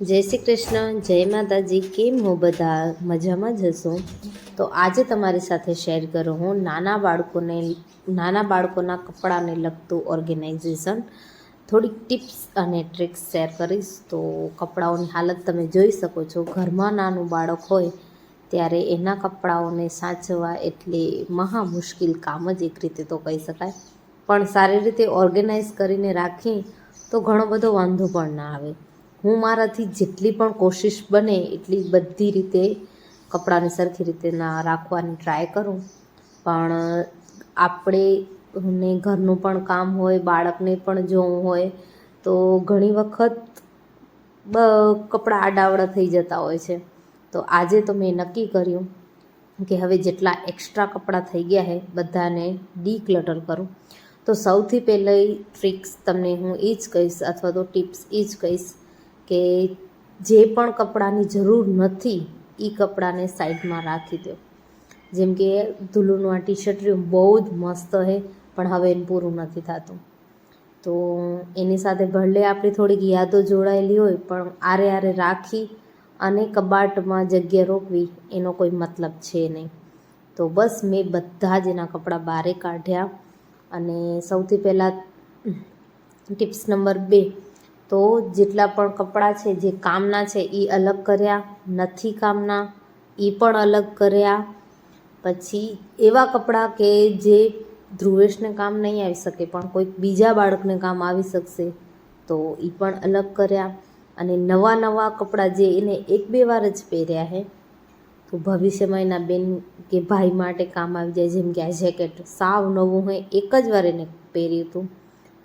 જય શ્રી કૃષ્ણ, જય માતાજી. કેમ હો બધા? મજામાં જ હશો? તો આજે તમારી સાથે શેર કરું હું નાના બાળકોના કપડાને લગતું ઓર્ગેનાઇઝેશન, થોડીક ટિપ્સ અને ટ્રિક્સ શેર કરીશ. તો કપડાઓની હાલત તમે જોઈ શકો છો. ઘરમાં નાનું બાળક હોય ત્યારે એના કપડાઓને સાચવવા એટલે મહા મુશ્કેલ કામ જ એક રીતે તો કહી શકાય. પણ સારી રીતે ઓર્ગેનાઇઝ કરીને રાખીએ તો ઘણો બધો વાંધો પણ ના આવે. હું મારાથી જેટલી પણ કોશિશ બને એટલી બધી રીતે કપડાને સરખી રીતે રાખવાની ટ્રાય કરું. પણ આપણે ઘરનું પણ કામ હોય, બાળકને પણ જોવું હોય, તો ઘણી વખત કપડાં આડાવડા થઈ જતા હોય છે. તો આજે તો મેં નક્કી કર્યું કે હવે જેટલા એક્સ્ટ્રા કપડાં થઈ ગયા છે બધાને ડીક્લટર કરું. તો સૌથી પહેલી ટ્રિક્સ તમને હું એ જ કહીશ, અથવા તો ટિપ્સ એ જ કહીશ કે જે પણ કપડાની જરૂર નથી એ કપડાને સાઈડમાં રાખી દો. જેમ કે ધૂલુનું આ ટી શર્ટ રહ્યું, બહુ જ મસ્ત છે, પણ હવે એને પૂરું નથી થતું. તો એની સાથે ભલે આપણી થોડીક યાદો જોડાયેલી હોય, પણ આરે રાખી અને કબાટમાં જગ્યા રોકવી એનો કોઈ મતલબ છે નહીં. તો બસ મેં બધા જ એના કપડાં બહાર કાઢ્યા. અને સૌથી પહેલાં ટિપ્સ નંબર 2, તો જેટલા પણ કપડાં છે જે કામના છે એ અલગ કર્યા, નથી કામના એ પણ અલગ કર્યા. પછી એવા કપડાં કે જે ધ્રુવેશને કામ નહીં આવી શકે પણ કોઈક બીજા બાળકને કામ આવી શકશે, તો એ પણ અલગ કર્યા. અને નવા કપડાં જે એને 1-2 વાર જ પહેર્યા છે, તો ભવિષ્યમાં એના બેન કે ભાઈ માટે કામ આવી જાય. જેમ કે આ જેકેટ સાવ નવું હોય, એક જ વાર એને પહેર્યું હતું,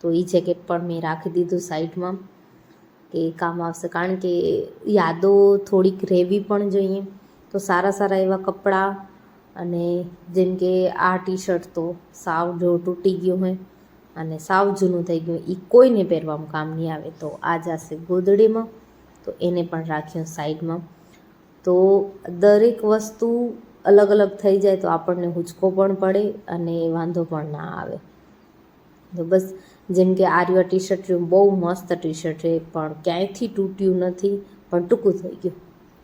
તો એ જેકેટ પણ મેં રાખી દીધું સાઈડમાં કે કામ આવશે. કારણ કે યાદો થોડીક રહેવી પણ જોઈએ. તો સારા એવા કપડાં. અને જેમ કે આ ટી શર્ટ તો સાવ જો તૂટી ગયું હોય અને સાવ જૂનું થઈ ગયું, એ કોઈને પહેરવામાં કામ નહીં આવે, તો આ જશે ગોદડીમાં. તો એને પણ રાખ્યું સાઈડમાં. તો દરેક વસ્તુ અલગ થઈ જાય તો આપણને હુંચકો પણ પડે અને વાંધો પણ ના આવે. તો બસ જેમ કે આર્ય ટી શર્ટ રહ્યું, બહુ મસ્ત ટી શર્ટ છે, પણ ક્યાંયથી તૂટ્યું નથી, પણ ટૂંકું થઈ ગયું.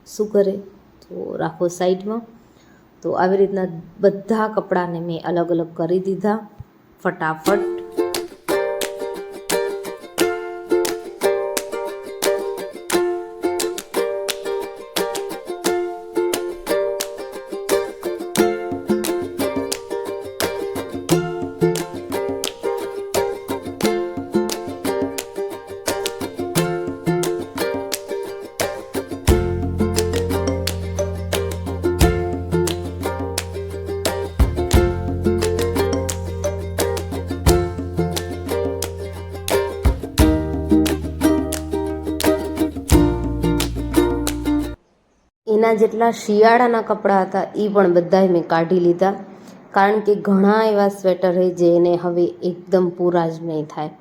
શું કરે? તો રાખો સાઈડમાં. તો આવી રીતના બધા કપડાને મેં અલગ કરી દીધા ફટાફટ. એના જેટલા શિયાળાના કપડાં હતા એ પણ બધાય મેં કાઢી લીધા. કારણ કે ઘણા એવા સ્વેટર છે જેને હવે એકદમ પૂરા જ નહીં થાય.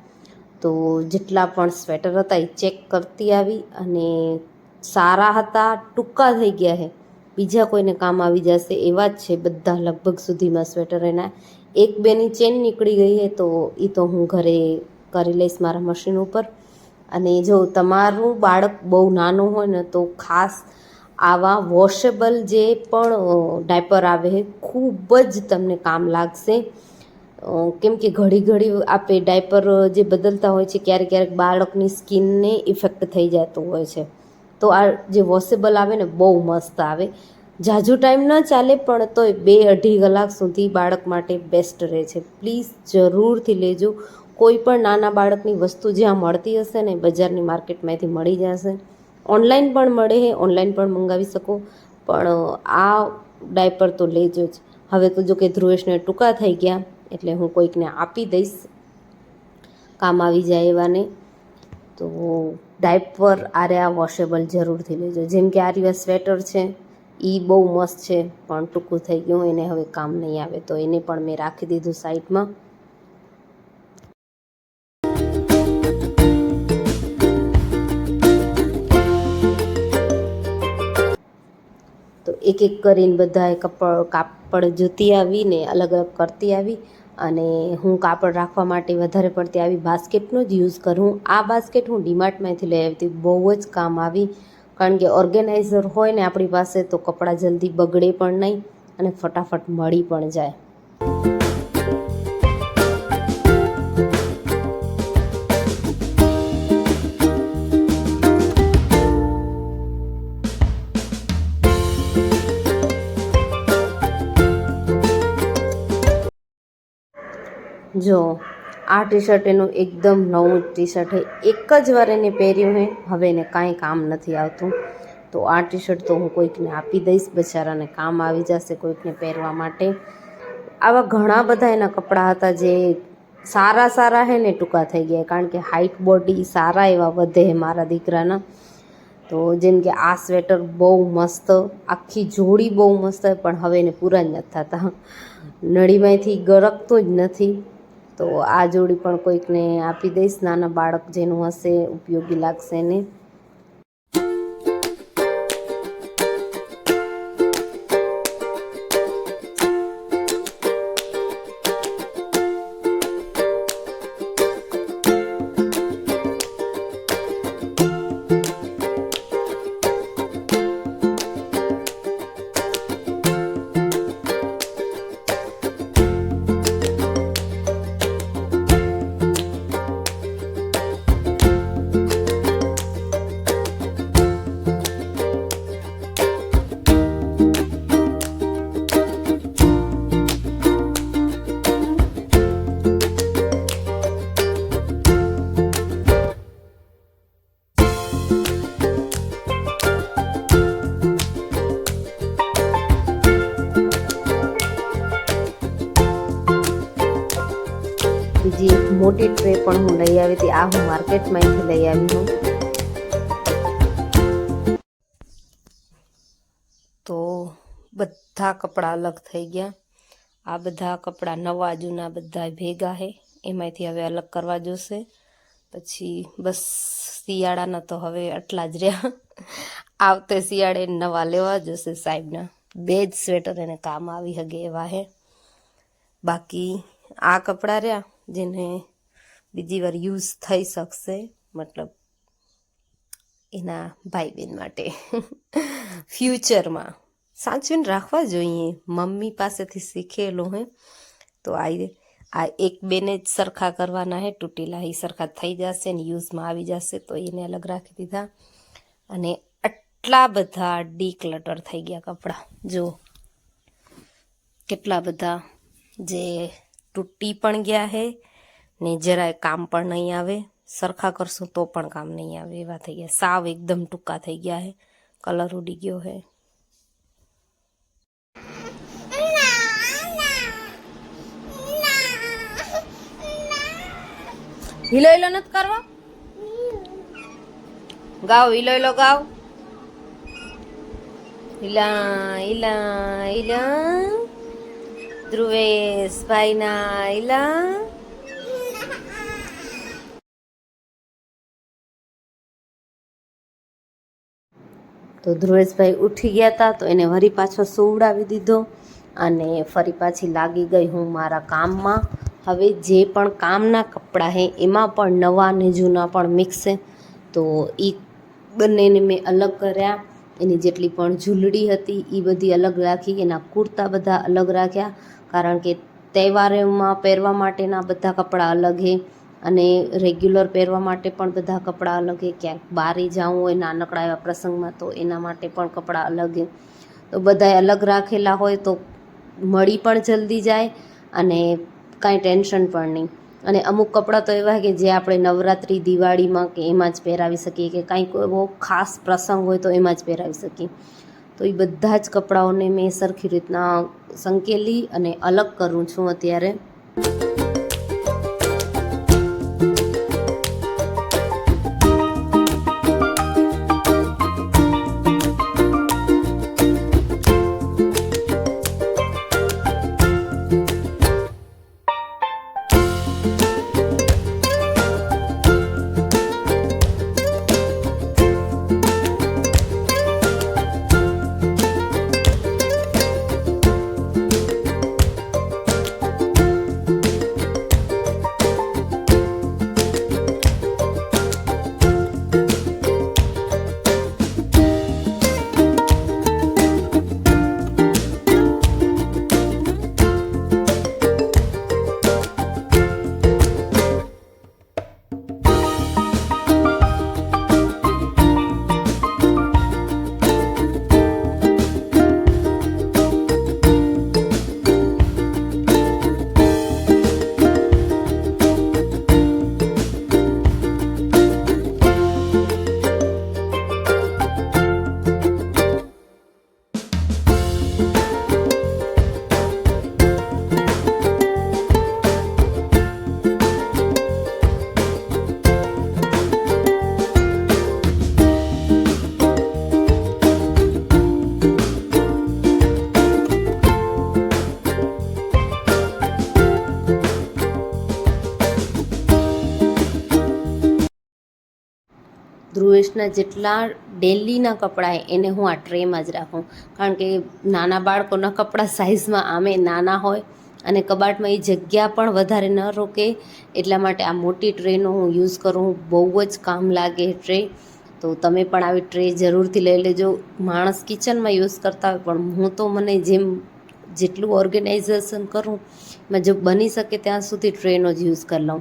તો જેટલા પણ સ્વેટર હતા એ ચેક કરતી આવી, અને સારા હતા, ટૂંકા થઈ ગયા છે, બીજા કોઈને કામ આવી જશે એવા જ છે બધા લગભગ સુધીમાં સ્વેટર. એના 1-2ની ચેન નીકળી ગઈ છે, તો એ તો હું ઘરે કરી લઈશ મારા મશીન ઉપર. અને જો તમારું બાળક બહુ નાનું હોય ને, તો ખાસ આવા વોશેબલ જે પણ ડાયપર આવે છે ખૂબ જ તમને કામ લાગશે. કેમ કે ઘડી આપણે ડાયપર જે બદલતા હોય છે, ક્યારેક બાળકની સ્કિનને ઇફેક્ટ થઈ જતું હોય છે. તો આ જે વોશેબલ આવે ને, બહુ મસ્ત આવે. ઝાઝુ ટાઈમ ન ચાલે, પણ તોય 2-2.5 કલાક સુધી બાળક માટે બેસ્ટ રહે છે. પ્લીઝ જરૂરથી લેજો. કોઈ પણ નાના બાળકની વસ્તુ જ્યાં મળતી હશે ને, બજારની માર્કેટમાંથી મળી જશે. ઓનલાઈન પણ મળે છે, ઓનલાઈન પણ મંગાવી શકો, પણ આ ડાયપર તો લેજો જ. હવે તો જો કે ધ્રુવેશને ટૂંકા થઈ ગયા, એટલે હું કોઈકને આપી દઈશ, કામ આવી જાય એવાને. તો ડાયપર આ વોશેબલ જરૂરથી લેજો. જેમ કે આ સ્વેટર છે, એ બહુ મસ્ત છે, પણ ટૂંકું થઈ ગયું, એને હવે કામ નહીં આવે, તો એને પણ મેં રાખી દીધું સાઈડમાં. તો એક કરીને બધાએ કાપડ જોતી આવીને અલગ કરતી આવી. અને હું કાપડ રાખવા માટે વધારે પડતી આવી બાસ્કેટનો જ યુઝ કરું. આ બાસ્કેટ હું ડીમાર્ટમાંથી લઈ આવી હતી, બહુ જ કામ આવી. કારણ કે ઓર્ગેનાઇઝર હોય ને આપણી પાસે તો કપડાં જલ્દી બગડે પણ નહીં અને ફટાફટ મળી પણ જાય. જો આ ટી શર્ટ એનું એકદમ નવું ટી શર્ટ છે, એક જ વાર એને પહેર્યું હે, હવે એને કાંઈ કામ નથી આવતું. તો આ ટી શર્ટ તો હું કોઈકને આપી દઈશ, બચારાને કામ આવી જશે કોઈકને પહેરવા માટે. આવા ઘણા બધા એના કપડાં હતા જે સારા હે ને ટૂંકા થઈ ગયા, કારણ કે હાઇટ બોડી સારા એવા વધે મારા દીકરાના. તો જેમ કે આ સ્વેટર બહુ મસ્ત, આખી જોડી બહુ મસ્ત, પણ હવે એને પૂરા જ નથી થતા, નળીમાંથી ગરકતું જ નથી. તો આ જોડી પણ કોઈકને આપી દઈશ, નાના બાળક જેનું હશે ઉપયોગી લાગશે એને. બીજી એક મોટી ટ્રે પણ હું લઈ આવી હતી, આ હું માર્કેટમાંથી લઈ આવી હું. તો બધા કપડાં અલગ થઈ ગયા. આ બધા કપડાં નવા જૂના બધા ભેગા છે, એમાંથી હવે અલગ કરવા જોશે. પછી બસ શિયાળાના તો હવે આટલા જ રહ્યા, આવતે શિયાળે નવા લેવા જોશે સાહેબના. 2 જ સ્વેટર એને કામ આવી શકે એવા હે. બાકી આ કપડાં રહ્યા જેને બીજી વાર યુઝ થઈ શકશે, મતલબ એના ભાઈ બહેન માટે ફ્યુચરમાં સાચવીને રાખવા જોઈએ. મમ્મી પાસેથી શીખેલું હે. તો આ એક બેને જ સરખા કરવાના હે, તૂટેલા એ સરખા થઈ જશે ને યુઝમાં આવી જશે, તો એને અલગ રાખી દીધા. અને આટલા બધા ડીક્લટર થઈ ગયા કપડાં, જો કેટલા બધા જે તૂટી પણ ગયા હે ને જરાય કામ પણ નહીં આવે. સરખા કરશું તો પણ કામ નહીં આવે એવા થઈ ગયા, સાવ એકદમ ટૂંકા થઈ ગયા હે, કલર ઉડી ગયો હે. હિલો હિલો નથી કરવા, ગાવ હિલો હિલો ગાવ, હિલા હિલા હિલા, ધ્રુવેશ ભાઈ ના હિલા. તો ધ્રુવેશભાઈ ઉઠી ગયા હતા, તો એને વળી પાછો સુવડાવી દીધો અને ફરી પાછી લાગી ગઈ હું મારા કામમાં. હવે જે પણ કામના કપડાં છે એમાં પણ નવા ને જૂના પણ મિક્સ છે, તો એ બંનેને મેં અલગ કર્યા. એની જેટલી પણ ઝૂલડી હતી એ બધી અલગ રાખી, એના કુર્તા બધા અલગ રાખ્યા, કારણ કે તહેવારોમાં પહેરવા માટેના બધા કપડાં અલગ છે અને રેગ્યુલર પહેરવા માટે પણ બધા કપડાં અલગ છે. ક્યાંક બહાર જવું હોય નાનકડા એવા પ્રસંગમાં તો એના માટે પણ કપડાં અલગ છે. તો બધાએ અલગ રાખેલા હોય તો મળી પણ જલ્દી જાય અને કાંઈ ટેન્શન પણ નહીં. અને અમુક કપડાં તો એવા કે જે આપણે નવરાત્રિ દિવાળીમાં કે એમાં જ પહેરાવી શકીએ, કે કાંઈક એવો ખાસ પ્રસંગ હોય તો એમાં જ પહેરાવી શકીએ. તો એ બધા જ કપડાઓને મેં સરખી રીતના સંકેલી અને અલગ કરું છું અત્યારે. વેસ્ટના જેટલા ડેલીના કપડાં એને હું આ ટ્રેમાં જ રાખું, કારણ કે નાના બાળકોના કપડાં સાઇઝમાં આમે નાના હોય અને કબાટમાં એ જગ્યા પણ વધારે ન રોકે, એટલા માટે આ મોટી ટ્રેનો હું યુઝ કરું. બહુ જ કામ લાગે ટ્રે. તો તમે પણ આવી ટ્રે જરૂરથી લઈ લેજો. માણસ કિચનમાં યુઝ કરતા હોય, પણ હું તો મને જેટલું ઓર્ગેનાઇઝેશન કરું મેં જો બની શકે ત્યાં સુધી ટ્રેનો જ યુઝ કરી લઉં.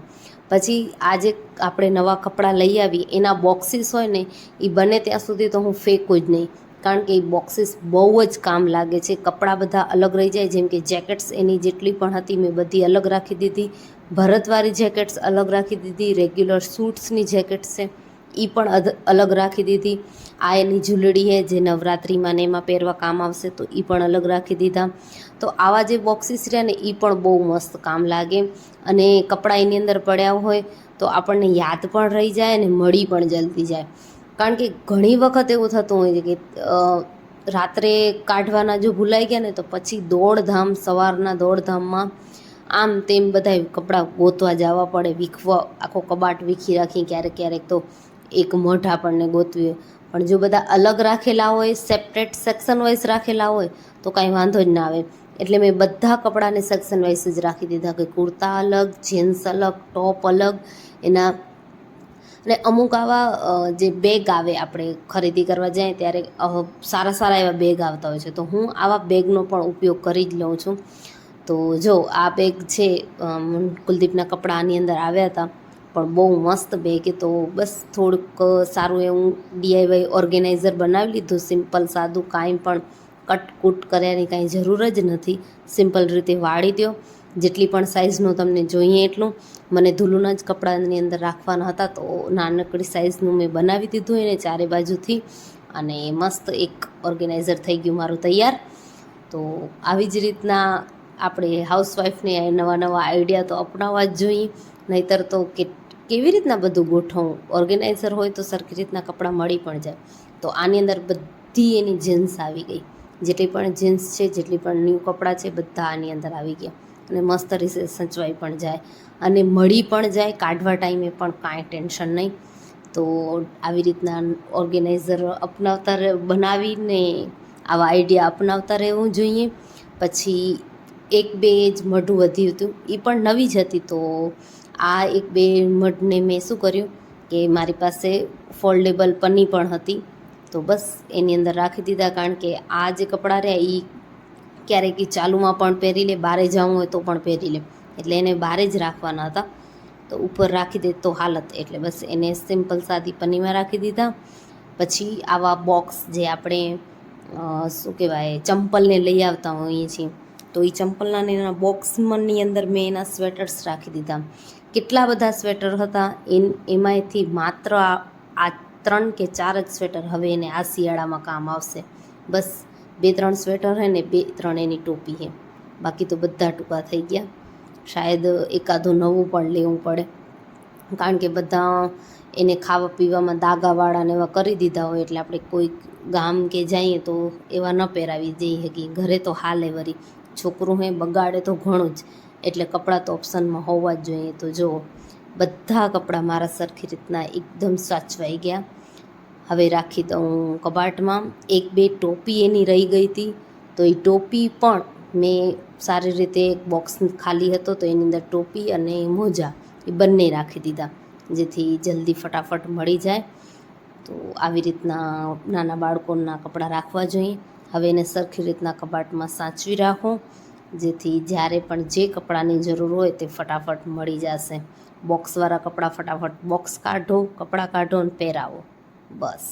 પછી આજે આપણે નવા કપડાં લઈ આવીએ એના બોક્સીસ હોય ને, એ બને ત્યાં સુધી તો હું ફેંકું જ નહીં, કારણ કે એ બોક્સીસ બહુ જ કામ લાગે છે. કપડાં બધા અલગ રહી જાય, જેમ કે જેકેટ્સ એની જેટલી પણ હતી મેં બધી અલગ રાખી દીધી, ભરતવાળી જેકેટ્સ અલગ રાખી દીધી, રેગ્યુલર સૂટ્સની જેકેટ્સ છે એ પણ અલગ રાખી દીધી. આ એની જ્વેલરી છે જે નવરાત્રિમાં ને એમાં પહેરવા કામ આવશે, તો એ પણ અલગ રાખી દીધા. તો આવા જે બોક્સીસ રહ્યા ને એ પણ બહુ મસ્ત કામ લાગે, અને કપડાં એની અંદર પડ્યા હોય તો આપણને યાદ પણ રહી જાય અને મળી પણ જલ્દી જાય. કારણ કે ઘણી વખત એવું થતું હોય છે કે રાત્રે કાઢવાના જો ભૂલાઈ ગયા ને તો પછી દોડધામ, સવારના દોડધામમાં આમ તેમ બધા કપડાં ગોતવા જવા પડે, વીખવા, આખો કબાટ વીખી રાખી, ક્યારેક ક્યારેક તો એક મઢ આપણને ગોતવી હોય. પણ જો બધા અલગ રાખેલા હોય, સેપરેટ સેક્શન વાઇઝ રાખેલા હોય તો કાંઈ વાંધો જ ના આવે. એટલે મેં બધા કપડાને સેક્શન વાઇઝ જ રાખી દીધા, કે કુર્તા અલગ, જીન્સ અલગ, ટોપ અલગ એના. અને અમુક આવા જે બેગ આવે, આપણે ખરીદી કરવા જાય ત્યારે સારા સારા એવા બેગ આવતા હોય છે, તો હું આવા બેગનો પણ ઉપયોગ કરી જ લઉં છું. તો જો આ બેગ છે, કુલદીપના કપડાં આની અંદર આવ્યા હતા, પણ બહુ મસ્ત બેગ. તો બસ થોડુંક સારું એવું DIY ઓર્ગેનાઇઝર બનાવી લીધું, સિમ્પલ સાદું, કાંઈ પણ કટકૂટ કર્યાની કાંઈ જરૂર જ નથી. સિમ્પલ રીતે વાળી દો, જેટલી પણ સાઇઝનું તમને જોઈએ એટલું. મને ધૂલુના જ કપડાની અંદર રાખવાના હતા, તો નાનકડી સાઇઝનું મેં બનાવી દીધું એને ચારે બાજુથી, અને મસ્ત એક ઓર્ગેનાઇઝર થઈ ગયું મારું તૈયાર. તો આવી જ રીતના આપણે હાઉસવાઈફને નવા નવા આઈડિયા તો અપનાવવા જ જોઈએ, નહીંતર તો કેવી રીતના બધું ગોઠવવું. ઓર્ગેનાઇઝર હોય તો સરખી રીતના કપડાં મળી પણ જાય. તો આની અંદર બધી એની જીન્સ આવી ગઈ, જેટલી પણ જીન્સ છે, જેટલી પણ ન્યૂ કપડાં છે, બધા આની અંદર આવી ગયા, અને મસ્ત રીતે સચવાઈ પણ જાય અને મળી પણ જાય. કાઢવા ટાઈમે પણ કાંઈ ટેન્શન નહીં. તો આવી રીતના ઓર્ગેનાઇઝર અપનાવતા બનાવીને આવા આઈડિયા અપનાવતા રહેવું જોઈએ. પછી એક બે જ મઢું વધ્યું હતું, એ પણ નવી જ હતી. તો આ એક બે મઢને મેં શું કર્યું કે મારી પાસે ફોલ્ડેબલ પન્ની પણ હતી, તો બસ એની અંદર રાખી દીધા. કારણ કે આ જે કપડાં રહ્યા એ ક્યારેક ચાલુમાં પણ પહેરી લે, બહારે જવું હોય તો પણ પહેરી લે, એટલે એને બહારે જ રાખવાના હતા. તો ઉપર રાખી દે તો હાલત, એટલે બસ એને સિમ્પલ સાદી પન્નીમાં રાખી દીધા. પછી આવા બોક્સ જે આપણે શું કહેવાય, ચંપલને લઈ આવતા હોઈએ છીએ, તો એ ચંપલના એના બોક્સની અંદર મેં એના સ્વેટર્સ રાખી દીધા. કેટલા બધા સ્વેટર હતા, એમાંથી માત્ર આ 3 કે 4 જ સ્વેટર હવે એને આ શિયાળામાં કામ આવશે. બસ 2-3 સ્વેટર હે ને 2-3 એની ટોપી છે, બાકી તો બધા ટૂંકા થઈ ગયા. શાયદ એકાદું નવું પણ લેવું પડે, કારણ કે બધા એને ખાવા પીવામાં દાગાવાળાને એવા કરી દીધા હોય, એટલે આપણે કોઈ ગામ કે જઈએ તો એવા ન પહેરાવી જઈ શકીએ. ઘરે તો હાલે, વળી છોકરું હે બગાડે તો ઘણું જ, એટલે કપડાં તો ઓપ્શનમાં હોવા જ જોઈએ. તો જુઓ, બધા કપડાં મારા સરખી રીતના એકદમ સાચવાઈ ગયા. હવે રાખી દઉં કબાટમાં. એક બે ટોપી એની રહી ગઈ હતી, તો એ ટોપી પણ મેં સારી રીતે, એક બોક્સ ખાલી હતો તો એની અંદર ટોપી અને મોજા એ બંને રાખી દીધા, જેથી જલ્દી ફટાફટ મળી જાય. તો આવી રીતના નાના બાળકોના કપડાં રાખવા જોઈએ. હવે એને સરખી રીતના કબાટમાં સાચવી રાખો, જેથી જ્યારે પણ જે કપડાંની જરૂર હોય તે ફટાફટ મળી જશે. બોક્સવાળા કપડાં ફટાફટ બોક્સ કાઢો, કપડાં કાઢો અને પહેરાવો, બસ.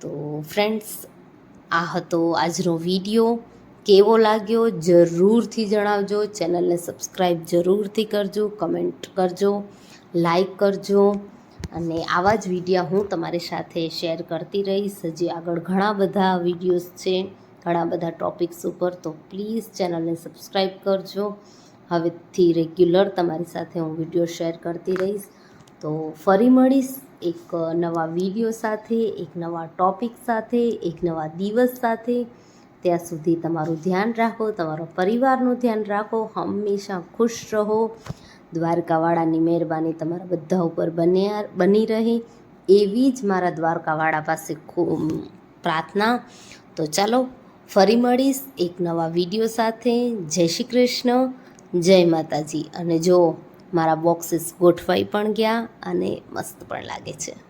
તો ફ્રેન્ડ્સ, આ હતો આજનો વિડીયો. કેવો લાગ્યો જરૂરથી જણાવજો. ચેનલને સબસ્ક્રાઈબ જરૂરથી કરજો, કમેન્ટ કરજો, લાઈક કરજો, અને આવા જ વિડીયો હું તમારી સાથે શેર કરતી રહીશ. હજી આગળ ઘણા બધા વિડીયોઝ છે, ઘણા બધા ટૉપિક્સ ઉપર, તો પ્લીઝ ચેનલને સબસ્ક્રાઈબ કરજો. હવેથી રેગ્યુલર તમારી સાથે હું વિડીયો શેર કરતી રહીશ. તો ફરી મળીશ એક નવા વિડીયો સાથે, એક નવા ટૉપિક સાથે, એક નવા દિવસ સાથે. ત્યાં સુધી તમારું ધ્યાન રાખો, તમારા પરિવારનું ધ્યાન રાખો, હંમેશા ખુશ રહો. દ્વારકાવાળાની મહેરબાની તમારા બધા ઉપર બની રહે. એવી જ મારા દ્વારકાવાળા પાસે ખૂબ પ્રાર્થના. તો ચાલો ફરી મળીશ એક નવા વિડીયો સાથે. જય શ્રી કૃષ્ણ, જય માતાજી. અને જો મારા બોક્સીસ ગોઠવાઈ પણ ગયા અને મસ્ત પણ લાગે છે.